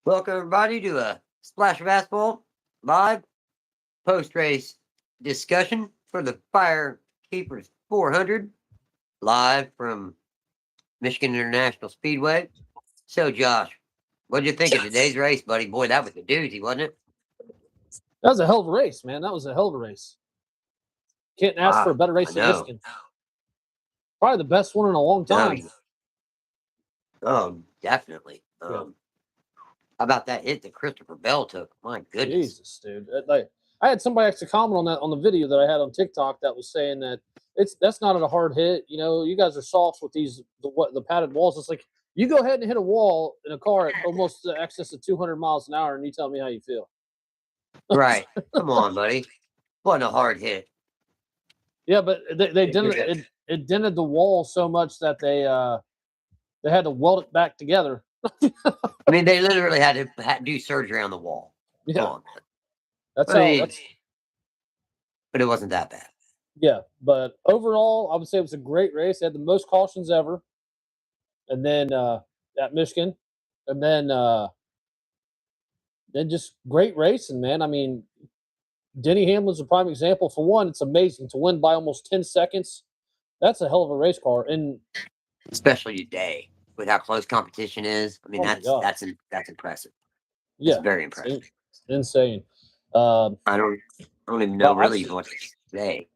Welcome, everybody, to a Splash of Asphalt live post-race discussion for the FireKeepers 400, live from Michigan International Speedway. So, Josh, what did you think of today's race, buddy? Boy, that was a doozy, wasn't it? That was a hell of a race, man. That was a hell of a race. Can't ask for a better race than Michigan. Probably the best one in a long time. Oh, definitely. How about that hit that Christopher Bell took? My goodness. Jesus, dude. I had somebody actually comment on that on the video that I had on TikTok that was saying that that's not a hard hit. You know, you guys are soft with the padded walls. It's like you go ahead and hit a wall in a car at almost the excess of 200 miles an hour, and you tell me how you feel. Right. Come on, buddy. Wasn't a hard hit. Yeah, but they didn't. It dented the wall so much that they had to weld it back together. I mean, they literally had to do surgery on the wall. Yeah, on, that's but it wasn't that bad. Yeah, but overall, I would say it was a great race. They had the most cautions ever, and then at Michigan, and then just great racing, man. I mean, Denny Hamlin's a prime example. For one, it's amazing to win by almost 10 seconds. That's a hell of a race car, and especially today with how close competition is. I mean, that's impressive. Yeah, it's very impressive. Insane. I don't even know really what to say.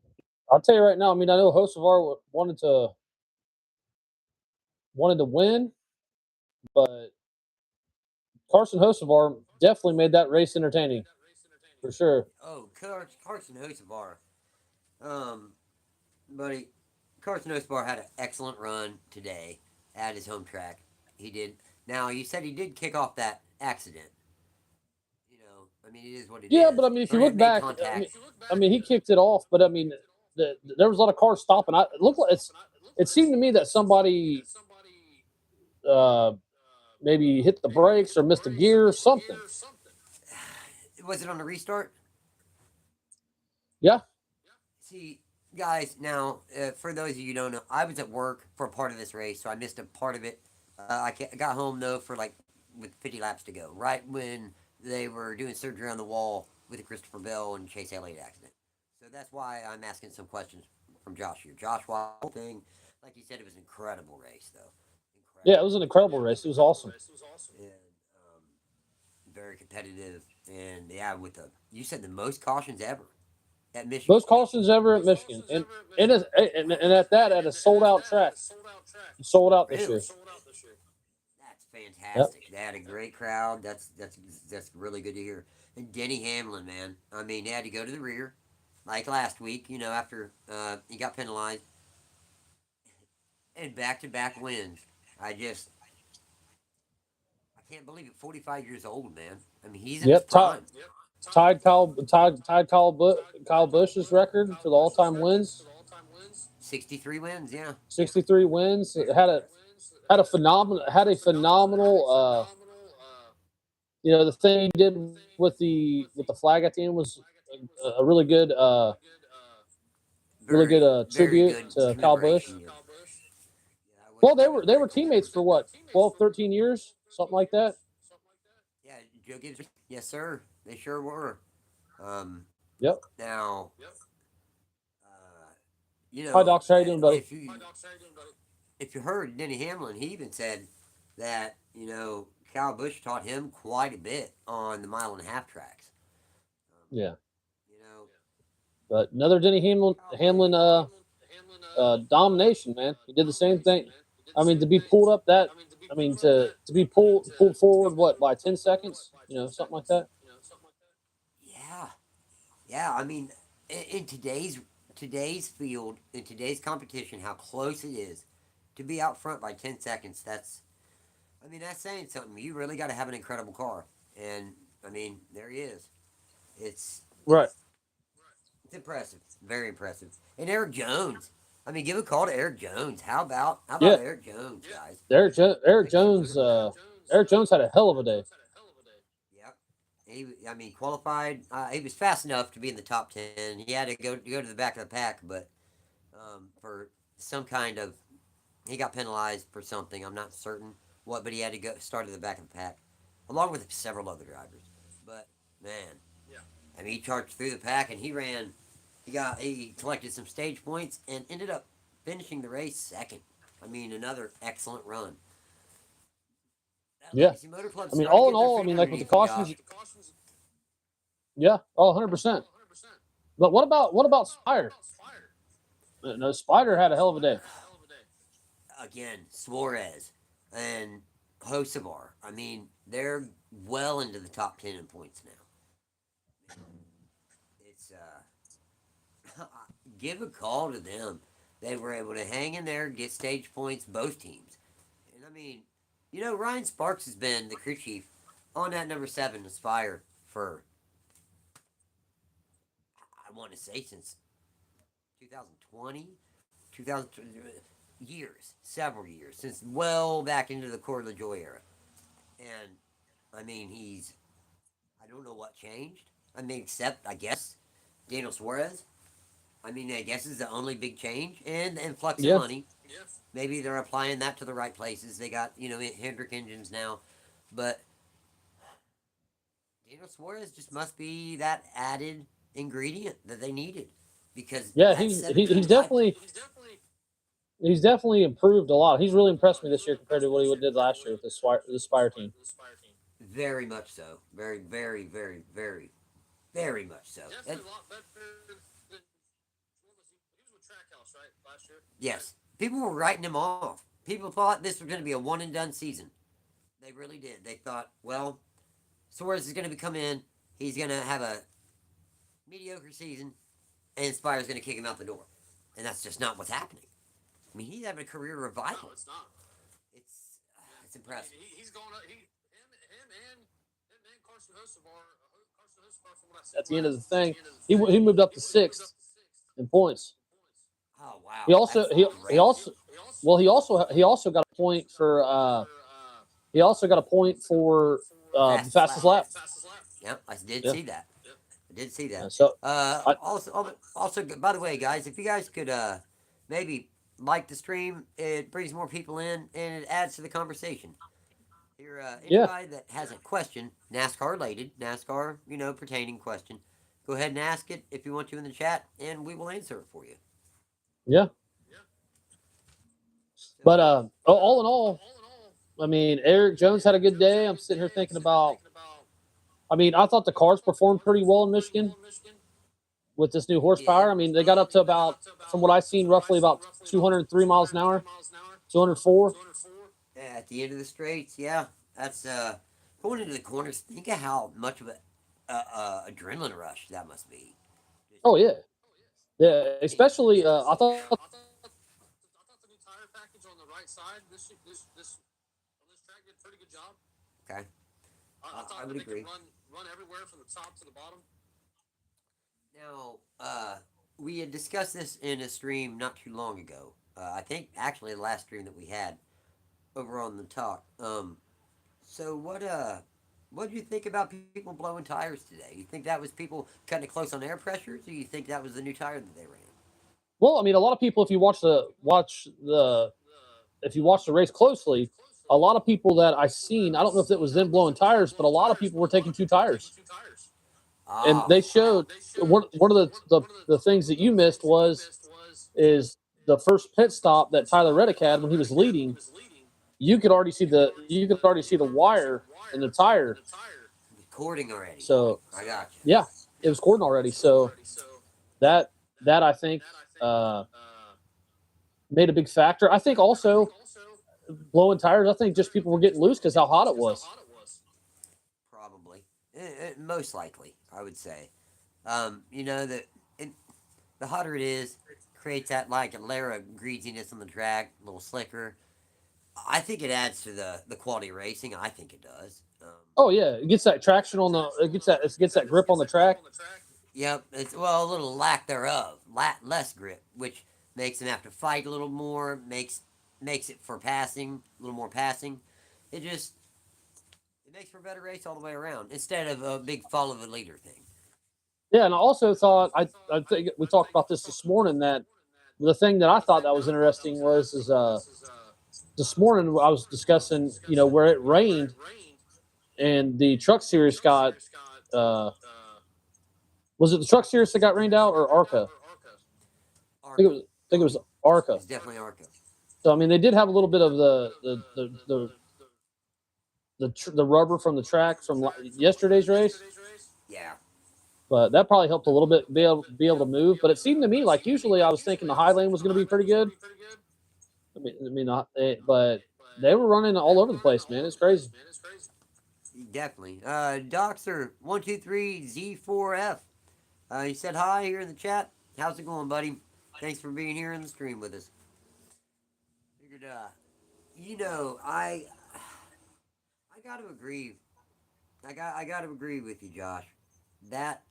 I'll tell you right now. I mean, I know Hocevar wanted to win, but Carson Hocevar definitely made that race entertaining, for sure. Oh, Carson Hocevar, buddy, Carson Hocevar had an excellent run today at his home track. He did. Now, you said he did kick off that accident. You know, I mean, it is what it is. Yeah, but I mean, if you look back, I mean, he kicked it off, but I mean, there was a lot of cars stopping. It seemed to me that somebody maybe hit the brakes or missed a gear or something. Was it on the restart? Yeah. See, guys, now, for those of you who don't know, I was at work for a part of this race, so I missed a part of it. I got home, though, for with 50 laps to go, right when they were doing surgery on the wall with the Christopher Bell and Chase Elliott accident. So that's why I'm asking some questions from Josh here. Josh, why the whole thing, like you said, it was an incredible race, though. Yeah, it was an incredible race. It was awesome. And, very competitive. And, yeah, you said the most cautions ever. At Michigan. Most cautions ever at Michigan, and at that at a sold out track, sold out this year. That's fantastic. Yep. They had a great crowd. That's really good to hear. And Denny Hamlin, man, I mean, they had to go to the rear, like last week. You know, after he got penalized, and back-to-back wins. I can't believe it. 45 years old, man. I mean, he's in his prime. Tied Kyle Busch's record for the all-time wins. 63 wins, yeah. 63 wins. Had a phenomenal. You know, the thing he did with the flag at the end was a really good tribute to Kyle Busch. Well, they were teammates for what, 12, 13 years, something like that. Yeah, Joe Gibbs. Yes, sir. They sure were. Yep. Now, you know. Hi, Doc. How you doing, buddy? If you heard Denny Hamlin, he even said that, you know, Kyle Busch taught him quite a bit on the 1.5 mile tracks. Yeah. You know. But another Denny Hamlin domination, man. He did the same thing. I mean, to be pulled up to be pulled forward, what, by 10 seconds? You know, something like that. Yeah. I mean, in today's field, in today's competition, how close it is to be out front by 10 seconds. That's saying something. You really got to have an incredible car, and I mean, there he is. It's impressive, very impressive. And Eric Jones. I mean, give a call to Eric Jones. How about Eric Jones, guys? Eric Jones had a hell of a day. Yep. He qualified. He was fast enough to be in the top 10. He had to go to the back of the pack, but for some kind of, he got penalized for something. I'm not certain what, but he had to start at the back of the pack. along with several other drivers. But man, I mean, he charged through the pack and he ran. He collected some stage points and ended up finishing the race second. I mean, another excellent run. That Yeah. Legacy Motor Club's I mean, starting to all in get their all, I feet mean, like with the underneath them, Josh. cautions, yeah, 100%. But what about Spire? No, Spider had a hell of a day. Again, Suarez and Hocevar. I mean, they're well into the top 10 in points now. It's give a call to them. They were able to hang in there, get stage points, both teams. And I mean, Ryan Sparks has been the crew chief on that number 7 Aspire for, I want to say, since 2020, 2020, years, several years, since well back into the Coeur Joy era. And I mean, I don't know what changed. I mean, except, I guess, Daniel Suarez. I mean, I guess is the only big change. And the influx of Yeah, money. Maybe they're applying that to the right places. They got, Hendrick engines now. But Daniel Suarez just must be that added ingredient that they needed. Because yeah, that he's 7-time title. he's definitely improved a lot. He's really impressed me this year compared to what he did last year with the Spire team. Very much so. Very, very, very, very, very much so. And yes, people were writing him off. People thought this was going to be a one and done season. They really did. They thought, well, Suarez is going to come in. He's going to have a mediocre season, and Spire's going to kick him out the door. And that's just not what's happening. I mean, he's having a career revival. It's impressive. At the end of the thing, he moved up to 6th in points. Oh wow! He also That's he great. he also well he also got a point for the fastest lap. Yep, I did Yeah. see that. I did see that. So I, Also, by the way, guys, if you guys could maybe like the stream, it brings more people in and it adds to the conversation. Here, yeah, anybody that has a question, NASCAR related, NASCAR, pertaining question, go ahead and ask it if you want to in the chat, and we will answer it for you. yeah. So, But all in all, I mean, Eric Jones had a good day. I'm sitting here thinking about. I mean, I thought the cars performed pretty well in Michigan with this new yeah, horsepower. I mean, they got up to about, from what I've seen, roughly about 203 miles an hour, 204. at the end of the straights, yeah, that's going into the corners. Think of how much of a adrenaline rush that must be. Oh yeah, yeah. It, Especially, I thought okay, I would agree. Now, we had discussed this in a stream not too long ago. I think actually the last stream that we had over on the talk. So what do you think about people blowing tires today? You think that was people cutting it close on air pressures, or you think that was the new tire that they ran? well, I mean, a lot of people, if you watch the race closely, a lot of people that I seen, I don't know if it was them blowing tires, but a lot of people were taking 2 tires, and Oh, they showed one of the things that you missed is the first pit stop that Tyler Reddick had when he was leading. You could already see the wire in the tire. cording already. So I got you. yeah, it was cordon already. So that that I think made a big factor. I think also blowing tires. I think just people were getting loose because how hot it was. Probably, most likely, I would say. That the hotter it is, creates that like a layer of greasiness on the track, a little slicker. I think it adds to the quality of racing. I think it does. Oh yeah, it gets that traction on the. It gets that grip on the track. Yep, it's a little lack thereof, less grip, which makes them have to fight a little more. Makes it for passing a little more passing. It just it makes for a better race all the way around instead of a big follow the leader thing. Yeah, and I also thought I think we talked about this morning that the thing that I thought that was interesting was is this morning I was discussing where it rained and the Truck Series got uh, was it the Truck Series that got rained out or ARCA? Arca. I think it was ARCA. It's definitely Arca. So I mean, they did have a little bit of the rubber from the track from yesterday's race, Yeah. but that probably helped a little bit be able to move. But it seemed to me like usually I was thinking the high lane was going to be pretty good. Not, but they were running all over the place, man. It's crazy. Definitely. Doxer123Z4F. He said hi here in the chat. How's it going, buddy? Thanks for being here in the stream with us. Figured, I got to agree. I got to agree with you, Josh. That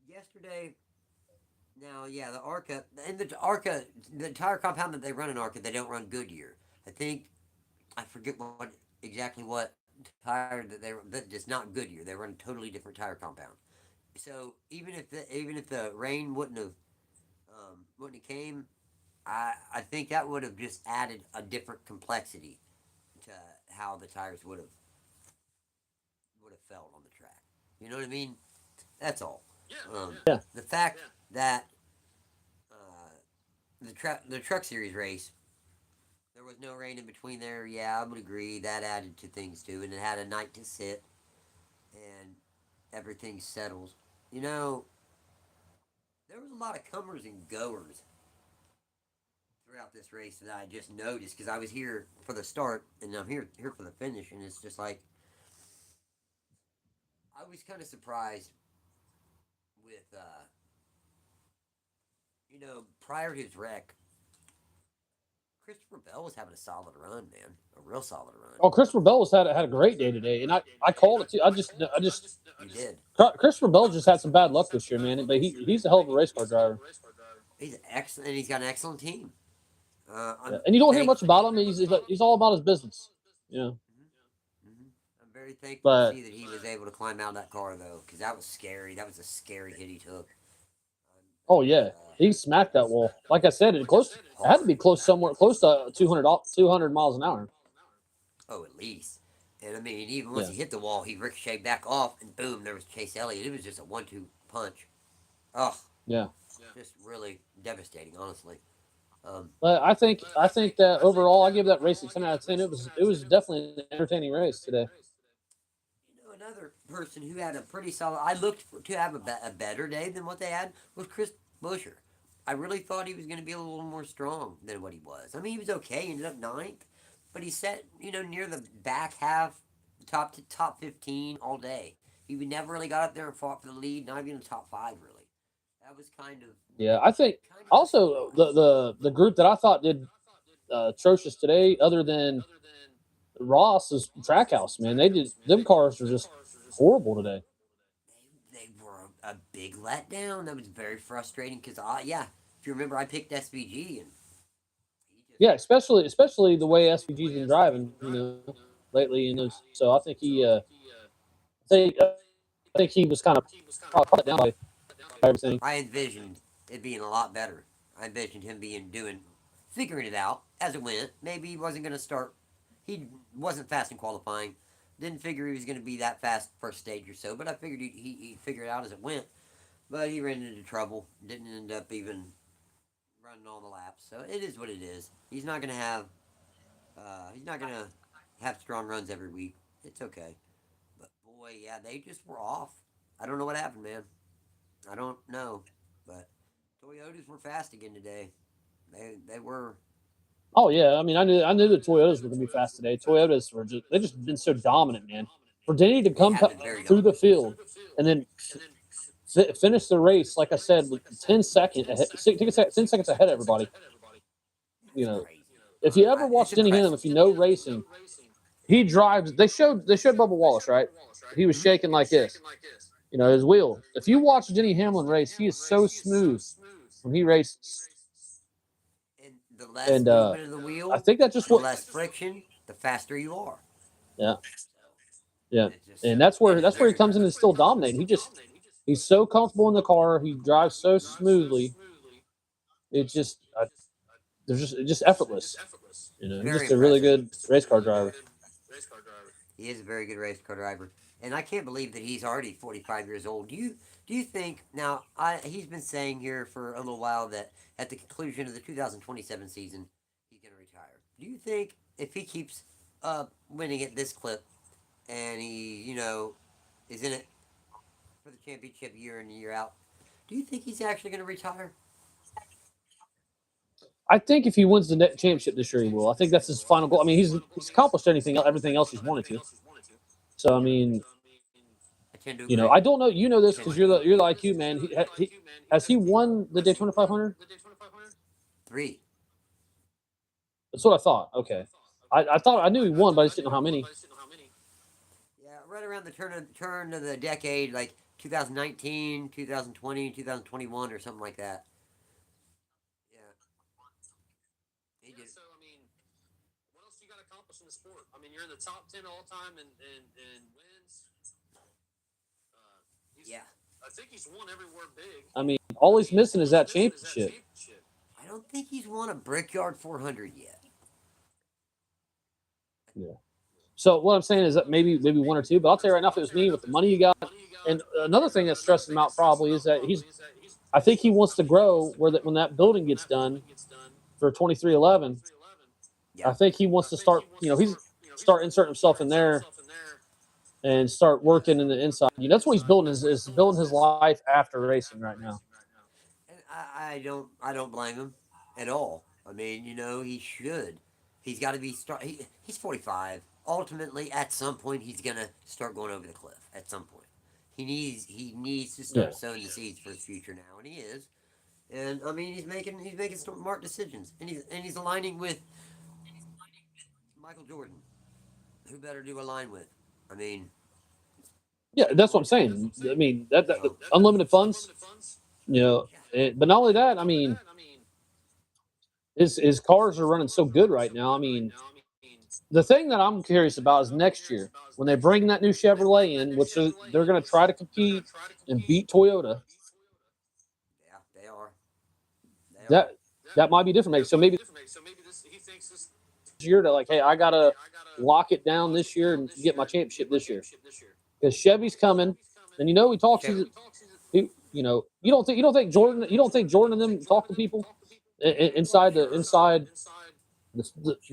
yesterday. Now, yeah, the Arca and the Arca, the tire compound that they run in Arca, they don't run Goodyear. I think I forget what tire that that is not Goodyear. They run a totally different tire compound. So even if the rain wouldn't have came, I think that would have just added a different complexity to how the tires would have felt on the track. You know what I mean? That's all. Yeah. The fact that the truck series race, there was no rain in between there. Yeah, I would agree that added to things too, and it had a night to sit, and everything settles. You know, there was a lot of comers and goers throughout this race that I just noticed because I was here for the start and I'm here for the finish, and it's just like I was kind of surprised with prior to his wreck, Christopher Bell was having a solid run, man, a real solid run. Oh, Christopher Bell had a great day today, and I called it too. I just You did. Christopher Bell just had some bad luck this year, man. But he's a hell of a race car driver. He's excellent, and he's got an excellent team. Yeah. And you don't hear much about him. He's all about his business. You know. I'm very thankful to But see that he was able to climb out of that car though, because that was scary. That was a scary hit he took. oh yeah, he smacked that wall. Like I said, it had to be somewhere close to 200 miles an hour. Oh, at least. And I mean, even once Yeah. he hit the wall, he ricocheted back off, and boom, there was Chase Elliott. It was just a 1-2 punch. Oh, Yeah. just really devastating, honestly. But I think that overall, I give that race a 10 out of 10. It was definitely an entertaining race today. Another person who had a pretty solid. I looked to have a better day than what they had was Chris Buescher. I really thought he was going to be a little more strong than what he was. I mean, he was okay. He ended up ninth, but he set near the back half, top 15 all day. He never really got up there and fought for the lead. Not even the top five really. That was kind of Yeah, I think also the group that I thought did atrocious today, other than Ross, is Trackhouse. Man, them cars are just horrible today. they were a big letdown. That was very frustrating because yeah, if you remember, I picked SVG and Yeah, especially the way SVG's been driving, lately. So I think I think he was kind of caught down by everything. I envisioned it being a lot better. I envisioned him figuring it out as it went. Maybe he wasn't going to start. He wasn't fast in qualifying. Didn't figure he was going to be that fast first stage or so. But I figured he'd figure it out as it went. But he ran into trouble. Didn't end up even running all the laps. So it is what it is. He's not going to have. He's not going to have strong runs every week. It's okay. But boy, yeah, they just were off. I don't know what happened, man. I don't know, but Toyotas were fast again today. They were. Oh yeah, I mean, I knew the Toyotas were going to be fast today. Toyotas they just been so dominant, man. For Denny to come through the field and then finish the race, like I said, with 10 seconds ahead, 10 seconds ahead of everybody. If you ever watch Denny Hamlin, if you know racing, he drives. They showed Bubba Wallace, right? He was shaking like this. His wheel. If you watch Denny Hamlin race, he is so smooth when he races. And the less movement of the wheel, I think that's just the less friction, the faster you are. Yeah. Yeah. And that's where he comes in and still dominating. He's so comfortable in the car. He drives so smoothly. It's just it's just effortless. He's just a really good race car driver. He is a very good race car driver, and I can't believe that he's already 45 years old. Do you think now? He's been saying here for a little while that at the conclusion of the 2027 season, he's going to retire. Do you think if he keeps winning at this clip and he is in it for the championship year in and year out, do you think he's actually going to retire? I think if he wins the net championship this year, he will. I think that's his final goal. I mean, he's accomplished everything else he's wanted to. So I mean, I tend to agree. I don't know. You know I this tend to because agree. you're the IQ man. Has he won the Daytona 500? Three. That's what I thought. Okay, I thought I knew he won, but I just didn't know how many. Yeah, right around the turn of the decade, like 2019, 2020, 2021, or something like that. Yeah, he did. Yeah, I mean, all he's missing is that championship. I don't think he's won a Brickyard 400 yet. Yeah. So what I'm saying is that maybe one or two, but I'll tell you right now, if it was me with the money you got, and another thing that stresses him out probably is that I think he wants to grow when that building gets done for 2311. Yeah, I think he wants to start, he's start inserting himself in there and start working in the inside. That's what he's building is building his life after racing right now. and I don't blame him at all. I mean, he should. He's got to be start. He's 45. Ultimately, at some point, he's gonna start going over the cliff. At some point, he needs to Yeah. start sowing the seeds for his future now, and he is. And I mean, he's making smart decisions, and he's aligning with Michael Jordan. Who better to align with? I mean, Yeah, that's what I'm saying. I mean, that so unlimited funds, yeah, but not only that, I mean, his cars are running so good right now. I mean, the thing that I'm curious about is next year when they bring that new Chevrolet in, which they're going to try to compete and beat Toyota. yeah, they are. They are. That that might be different. Maybe so. Maybe this year to like, hey, I gotta lock it down this year and get my championship this year because Chevy's coming, and he talks. Chevy, You don't think Jordan and them talk to people inside the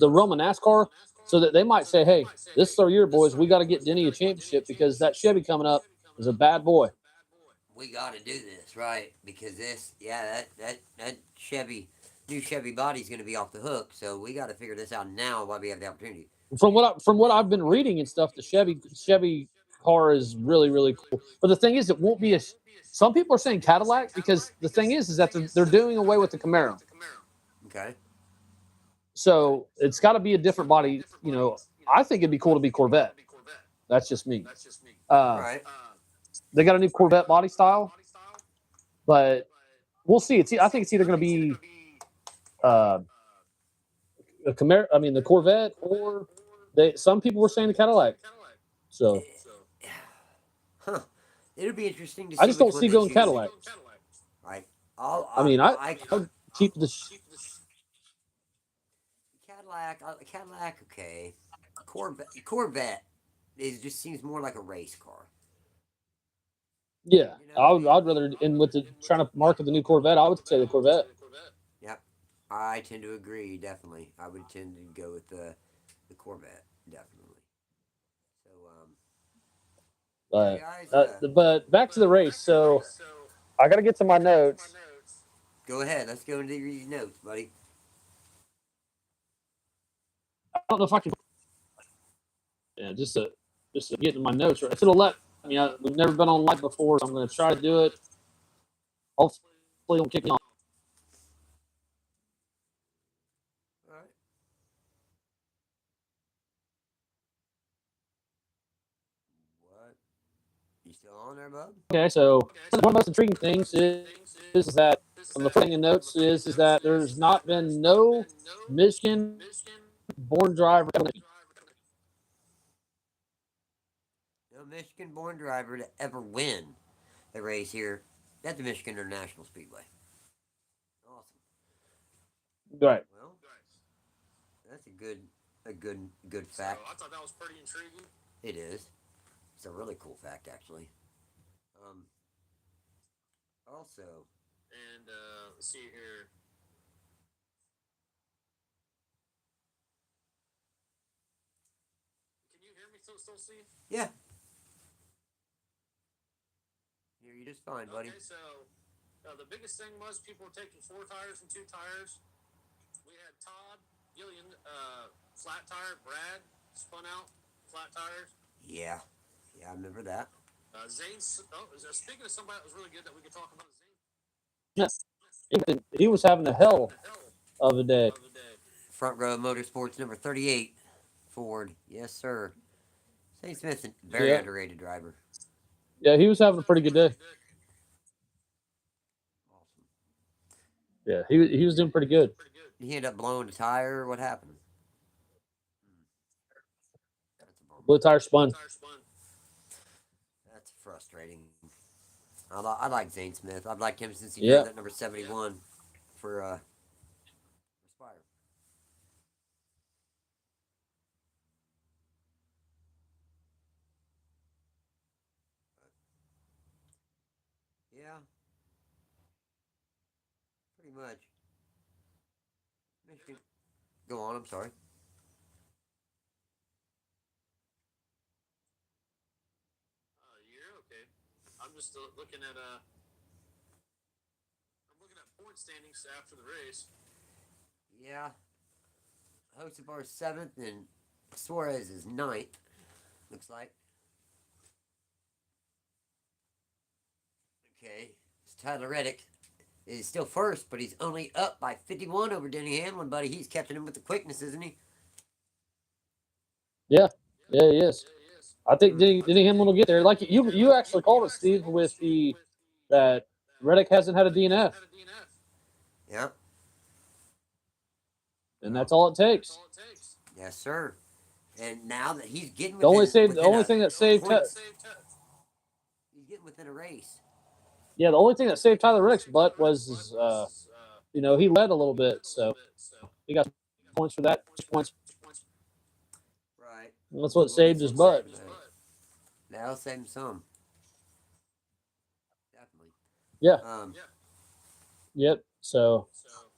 realm of NASCAR, so that they might say, hey, this is our year, boys. We got to get Denny a championship because that Chevy coming up is a bad boy. we got to do this right because that new Chevy body's going to be off the hook. So we got to figure this out now while we have the opportunity. From what I've been reading and stuff, the Chevy car is really really cool. But the thing is, it won't be a. Some people are saying Cadillac because the thing is that they're doing away with the Camaro, Okay. so it's got to be a different body. I think it'd be cool to be Corvette. That's just me. Uh, Right. they got a new Corvette body style, but we'll see. I think it's either going to be uh, a Camaro. I mean, the Corvette, or some people were saying the Cadillac. So Huh. It'll be interesting to I see just which don't one see they going choose. Cadillac. Right. I'll, I I, mean, I, I would keep the. Cadillac, okay. Corvette just seems more like a race car. Yeah, You know what I mean? I'd rather, and with the trying to market the new Corvette, I would say the Corvette. Yep. I tend to agree. Definitely, I would tend to go with the Corvette. Definitely. So yeah, But guys. but back to the race. So I got to get to my notes. Go ahead. Let's go into your notes, buddy. I don't know if I can. Yeah, just to get in my notes. If it'll let me, we've never been on live before, so I'm going to try to do it. Hopefully, it don't kick me off. All right. What? You still on there, bub? Okay, so one of the most intriguing things is that on the thing in notes is that there's not been no Michigan-born driver. No Michigan-born driver to ever win a race here at the Michigan International Speedway. Awesome. Right. Well, that's a good a good So fact. I thought that was pretty intriguing. It is. It's a really cool fact, actually. Um, also, And let's see here. Can you hear me still see? yeah, here you just fine, buddy. Okay, so the biggest thing was people were taking 4 tires and 2 tires. We had Todd, Gillian, flat tire. Brad spun out, flat tires. Yeah, yeah, I remember that. Zane. Oh, speaking of somebody that was really good that we could talk about, Zane. He was having a He was hell having a hell of a day. of a day. Front row motorsports number 38, Ford. Yes, sir. St. Smith's a very Yeah, underrated driver. yeah, he was He having was a having pretty a good pretty day. good day. Awesome. Yeah, he was doing pretty He was good. doing pretty good. He ended up blowing a tire. What happened? Hmm, that's a bummer. Blue tire Blue spun. tire spun. That's frustrating. I like Zane Smith. I've liked him since he drove Yeah, that number 71 for Spire. Yeah, pretty much. Michigan. Go on. I'm sorry. You're okay. I'm just looking at I'm looking at point standings after the race. Yeah, Hocebar seventh and Suarez is ninth. Looks like. Okay, it's Tyler Reddick is still first, but he's only up by 51 over Denny Hamlin, buddy. He's catching him with the quickness, isn't he? yeah, yeah, he is. Yeah, he is. I think Hmm. Denny Hamlin will get there. Like you actually called it, Steve, with the that Reddick hasn't had a Reddick hasn't DNF, had a DNF, Yeah. and Well, that's all it and that's takes. all it takes. yes, sir. And now that he's getting The within only a thing that The only saved thing point, that saved he's getting within a race. yeah, the only thing that saved Tyler Reddick's butt Reddick's was butt was he led a little he led bit, a little so bit, so he got he got points for that. points for that. Points. Points. Right. And that's what We'll get saved his some butt. credit for that. That'll save him some. Definitely. Yeah. Um, Yeah. Yep. So, So,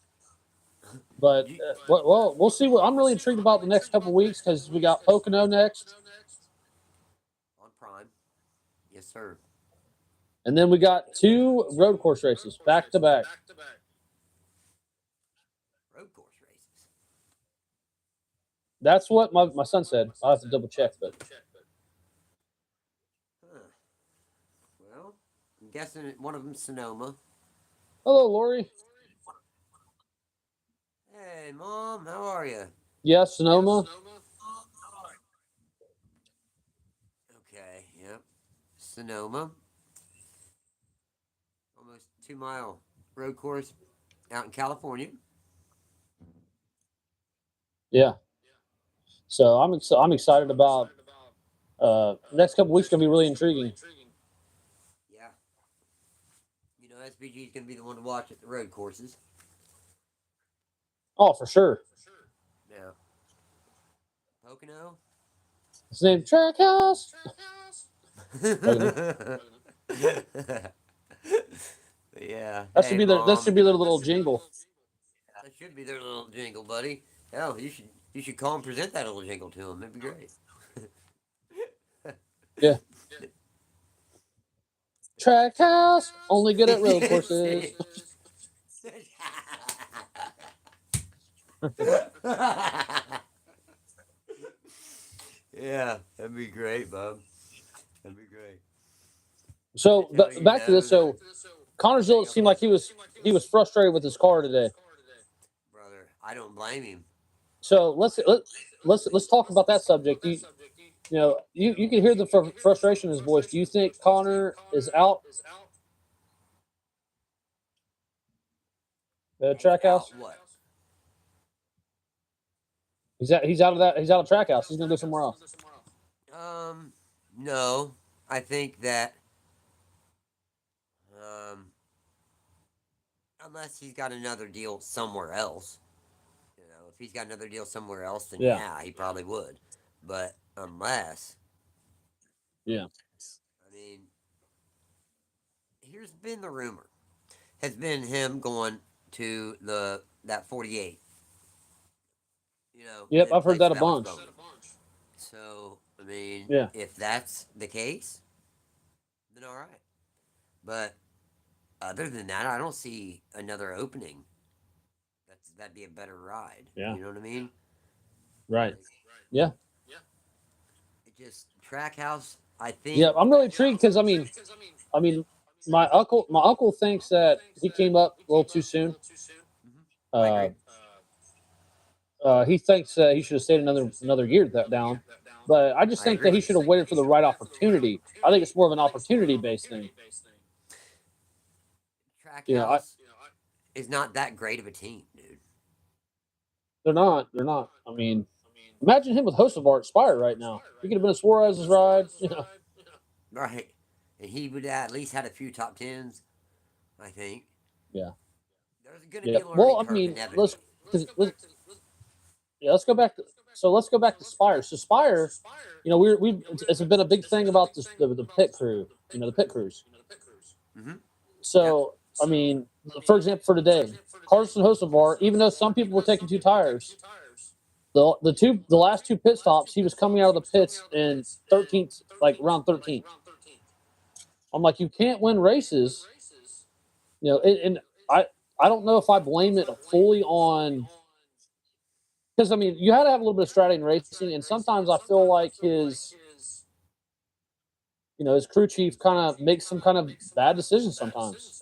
but you, well, we'll see. What I'm really intrigued about the next couple weeks because we got Pocono next, next. on Prime. Yes, sir. and then we got 2 road course races back to back. Back to back. Road course races. That's what my son said. I'll have to double check, but Huh. Well, I'm guessing one of them's Sonoma. hello, Lori. Hey, Mom, how are you? Yeah, Sonoma. Okay, yep. Sonoma. Almost 2 mile road course out in California. Yeah. So I'm excited about next couple weeks. Gonna be really intriguing. Yeah. You know, SBG is going to be the one to watch at the road courses. Oh, for sure. Now, Pocono. His name Trackhouse. Yeah. That Hey, should be Mom. that should be their little jingle. That should be their little jingle, buddy. Hell, you should call and present that little jingle to them. That'd be great. Yeah. Trackhouse, only good at road courses. Yeah, that'd be great, Bob. That'd be great. So That's how you back to know this. So Connorsville, it seemed like he was frustrated with his car today. brother, I don't blame him. So let's talk about that subject. You can hear the frustration in his voice. Do you think Connor is out the Trackhouse? Out what? He's out of that. He's out of Trackhouse. He's gonna go somewhere else. No. I think that um unless he's got another deal somewhere else. You know, if he's got another deal somewhere else, then Yeah. yeah, he probably would. But unless, Yeah. I mean, here's been the rumor has been him going to that 48. Yep, In I've heard place that a of Alex bunch. Bowman. So I mean, Yeah. if that's the case, then all right. But other than that, I don't see another opening. That'd be a better ride. Yeah. You know what I mean? Right. Like, Yeah. it just Trackhouse. I Yeah. think. I'm really intrigued because I mean, my uncle thinks that he came up a little too soon. I agree. He thinks he should have stayed another year down, but I just I think that agree. he should have waited for the right opportunity. I think it's more of an opportunity based thing. You know, Trackhouse is not that great of a team, dude. they're not. They're not. I mean, imagine him with Hocevar at Spire right now. He could have been a Suarez's ride. You know. Right. And he would at least had a few top tens, I think. Yeah. There's going to Yeah. be a learning Well, I curve mean, inevitably. let's go back to let's go back to Spire. So Spire, you know, it's been a big thing about the pit crew. You know, the pit crews. Mm-hmm. So I mean, for example, for today, Carson Hocevar, even though some people were taking 2 tires, the last 2 pit stops, he was coming out of the pits in 13th, like around 13th. I'm like, you can't win races, you know. And I don't know if I blame it fully on, because I mean, you had to have a little bit of strategy in racing, and sometimes I feel like his crew chief kind of makes some kind of bad decisions sometimes.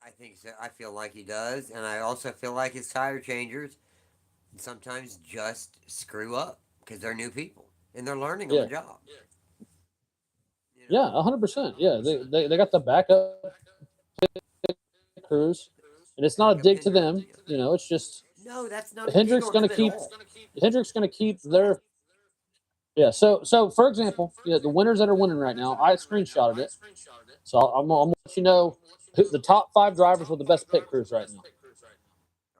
I think so. I feel like he does. And I also feel like his tire changers sometimes just screw up because they're new people and they're learning on the Yeah, job. You yeah, know? 100%. Yeah, they got the backup crews, and it's not a Backup dig to Hendrick. them. You know, it's just No, that's not a dig Hendrick's on going them to at keep all. their. Yeah, so for example, the winners that are winning right now, I screenshotted it. So I'm gonna let you know the top 5 drivers with the best pit crews right now.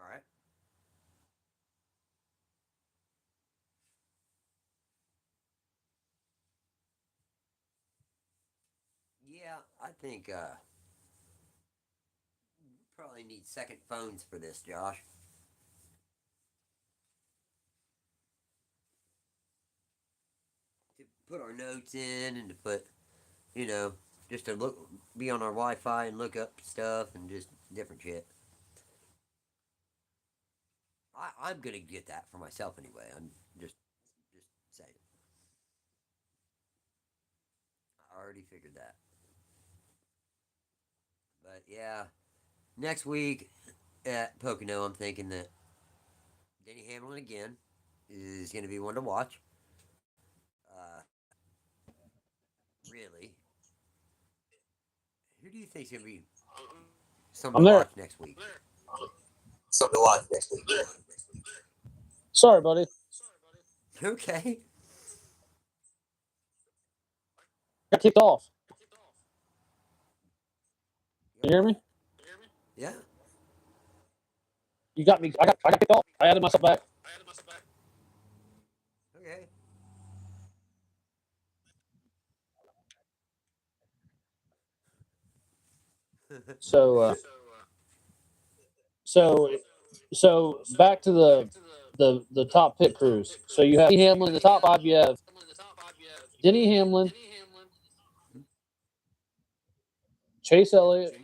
All right. Yeah, I think probably need second phones for this, Josh. To put our notes in and to put, you know, just to look, be on our Wi-Fi and look up stuff and just different shit. I'm gonna get that for myself anyway. I'm just saying. I already figured that. But yeah, next week at Pocono, I'm thinking that Denny Hamlin again is going to be one to watch. Uh, really, who do you think is going to be something I'm to there. watch next week? Sorry, buddy. Okay. Got kicked off. Can you hear me? Yeah. You got me. I got kicked off. I added myself back. Okay. So so so back to the top pit crews. So you have Denny Hamlin in the top 5. You have Denny Hamlin, Chase Elliott,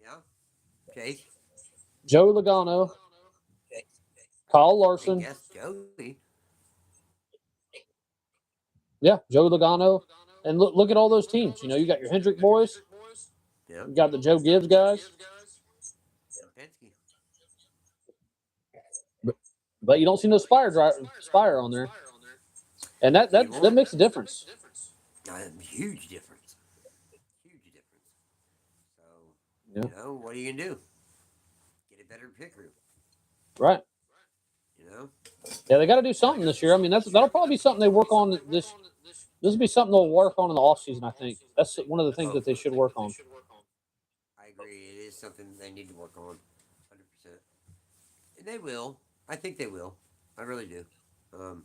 Yeah. Chase. Joey Logano, Kyle I Larson. guess Joey. Yeah, Joey Logano. And look at all those teams. You know, you got your Hendrick boys. Yeah. You got the Joe Gibbs guys. Penske. But you don't see no Spire on there. And that makes a difference. Huge difference. Huge difference. So, Yeah. you know, what are you going to do? Get a better pit crew. Right. You know? Yeah, they got to do something this year. I mean, that'll probably be something they work on this. This will be something they'll work on in the offseason, I think. That's one of the things that they should work on. I agree. It is something they need to work on 100%. And they will. I think they will. I really do. Um,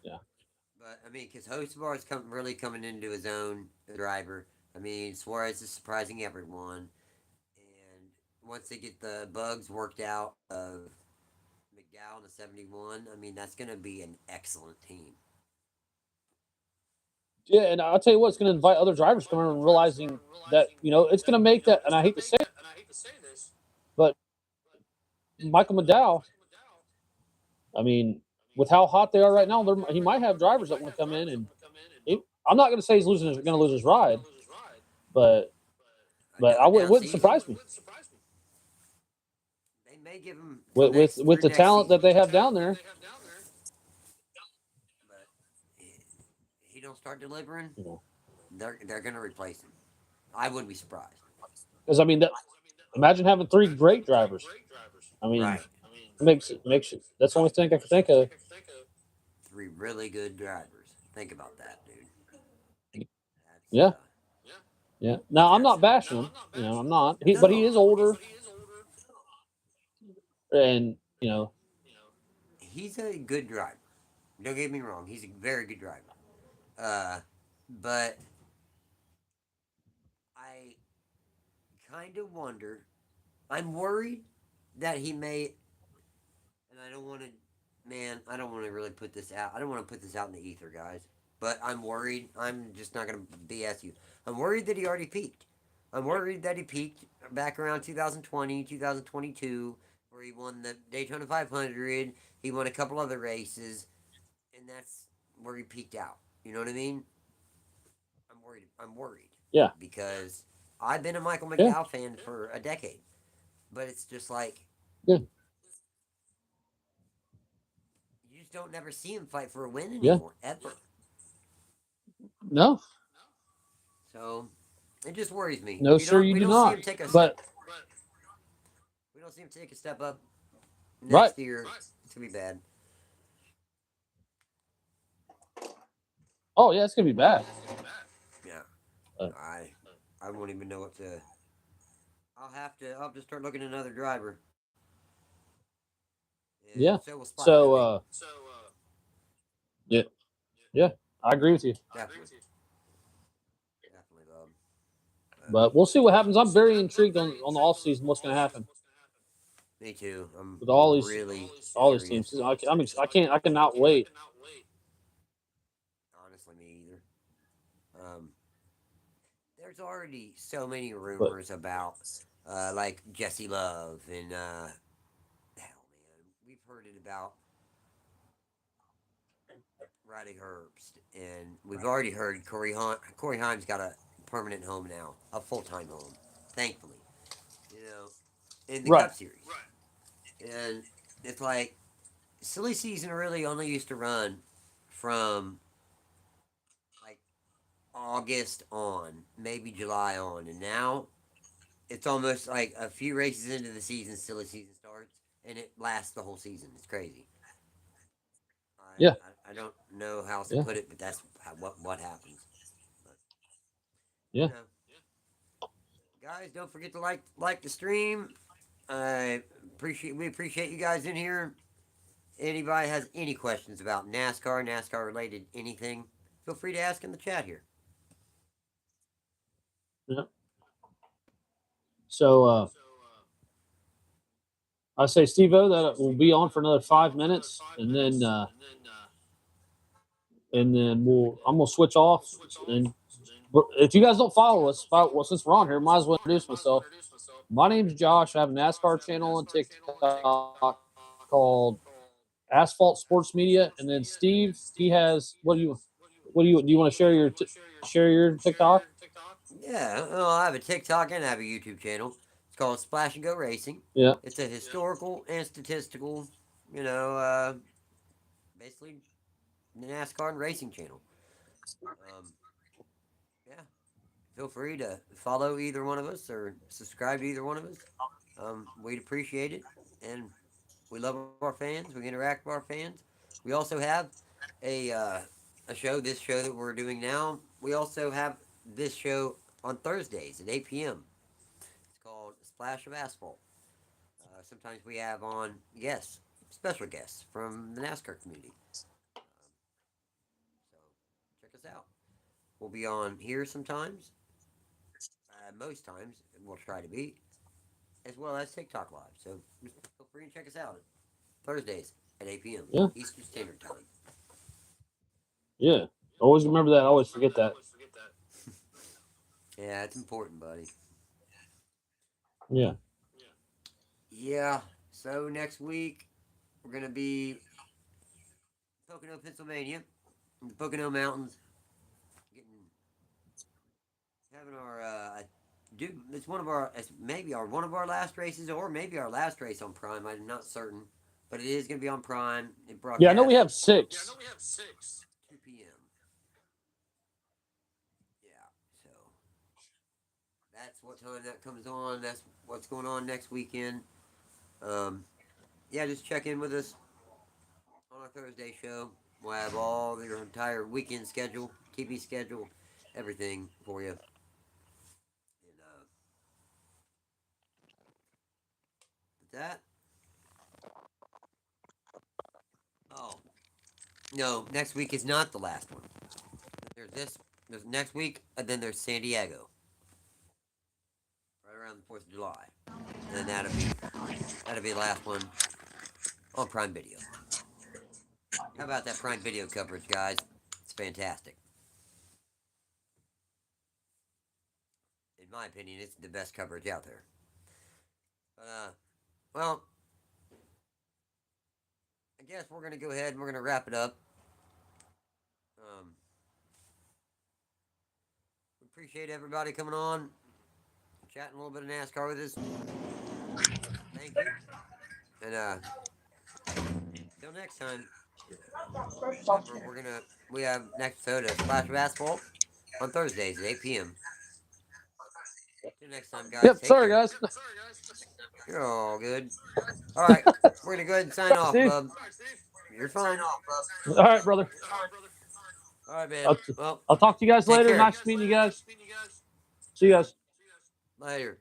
Yeah. but I mean, because Hocevar is really coming into his own driver. I mean, Suarez is surprising everyone, and once they get the bugs worked out of McDowell in the 71, I mean, that's going to be an excellent team. Yeah, and I'll tell you what, it's going to invite other drivers to come in and realizing that it's going to make that. And I hate to say this, but Michael McDowell, I mean, with how hot they are right now, he might have drivers that want to come in and. I'm not going to say he's going to lose his ride, but it Another down wouldn't surprise season. me They may give him till with next with through the next talent season, that they have down there. but he don't start delivering, You know, they're going to replace him. I wouldn't be surprised. because I mean, imagine having three great drivers. I mean, Right. makes it. That's the only thing I can think of. Three really good drivers. Think about that, dude. That's Yeah, yeah. Now I'm that's not bashing him. I'm not. But he no. is older, and He's a good driver. Don't get me wrong. He's a very good driver. Uh, but I kind of wonder. I'm worried that he may, and I don't want to. Man, I don't want to really put this out. I don't want to put this out in the ether, guys. But I'm worried. I'm just not going to BS you. I'm worried that he already peaked. I'm worried that he peaked back around 2020, 2022, where he won the Daytona 500. He won a couple other races, and that's where he peaked out. You know what I mean? I'm worried. I'm worried yeah, because I've been a Michael yeah, McDowell fan for a decade, but it's just like yeah, you just don't never see him fight for a win yeah. anymore ever. No, So it just worries me. no, sir, you We do don't see not. him take a step. But We don't see him take a step up right, next year. It's gonna be bad. oh yeah, it's gonna be bad. Yeah, Uh, I won't even know what to. I'll have to start looking at another driver, and yeah. so will Splash. I So think yeah, yeah, I agree with you. definitely, definitely, Bob. But we'll see what happens. I'm very intrigued on the off season. What's going to happen Me too. I'm with all really these teams? curious. I cannot wait. Honestly, me either. Um, there's already so many But rumors about like Jesse Love and hell, man, we've heard it about Riley Herbst, and we've already heard Corey Haim's got a permanent home now, a full time home, thankfully. You know, in the right, Cup Series, and it's like silly season really only used to run from like August on, maybe July on, and now it's almost like a few races into the season, silly season starts, and it lasts the whole season. It's crazy. yeah, I don't know how else to yeah, put it, but that's what happens. But you yeah. know, guys, don't forget to like the stream. I we appreciate you guys in here. Anybody has any questions about NASCAR related anything, feel free to ask in the chat here. Yeah. So I say, Steve-O, that will be on for another 5 minutes, and then I'm gonna switch off. And if you guys don't follow us, well, since we're on here, might as well introduce myself. My name's Josh. I have a NASCAR channel on TikTok called Asphalt Sports Media, and then Steve, he has do you want to share your TikTok? Yeah, well, I have a TikTok and I have a YouTube channel. It's called Splash&Go Racing. Yeah, It's a historical and statistical, you know, basically NASCAR and racing channel. Um, yeah, feel free to follow either one of us or subscribe to either one of us. We'd appreciate it, and we love our fans. We interact with our fans. We also have a uh, a show. This show that we're doing now. We also have this show on Thursdays at 8 p.m. It's called Splash of Asphalt. Sometimes we have on guests. special guests from the NASCAR community. So check us out. We'll be on here sometimes. Most times we'll try to be, as well as TikTok Live. So feel free and check us out Thursdays at 8 p.m. Yeah. Eastern Standard Time. Yeah. Always remember that. I always forget that. Yeah, it's important, buddy. Yeah. Yeah. So next week we're gonna be Pocono, Pennsylvania, in the Pocono Mountains, getting having our dude. It's one of our it's maybe our one of our last races, or maybe our last race on Prime. I'm not certain, but it is gonna be on Prime. It broadcasts. Yeah, I know we have 6. 2 p.m. Yeah, so that's what time that comes on. That's what's going on next weekend. Yeah, just check in with us on our Thursday show. We'll have all your entire weekend schedule, TV schedule, everything for you. And with that, oh no, next week is not the last one. There's this. There's next week, and then there's San Diego, right around the 4th of July, and then that'll be the last one on Prime Video. How about that Prime Video coverage, guys? It's fantastic. In my opinion, it's the best coverage out there. But, well, I guess we're going to go ahead and we're going to wrap it up. We appreciate everybody coming on, chatting a little bit of NASCAR with us. Thank you. And, until next time, remember, we have next episode of Splash of Asphalt on Thursdays at 8 p.m. Till next time, guys. Yep. Take Sorry, care. guys. You're all good. All right, we're gonna go ahead and sign off, Steve. bub. You're fine. All right, brother. All right, man. Well, I'll talk to you guys take later. care. Nice meeting you guys. See you guys. Later.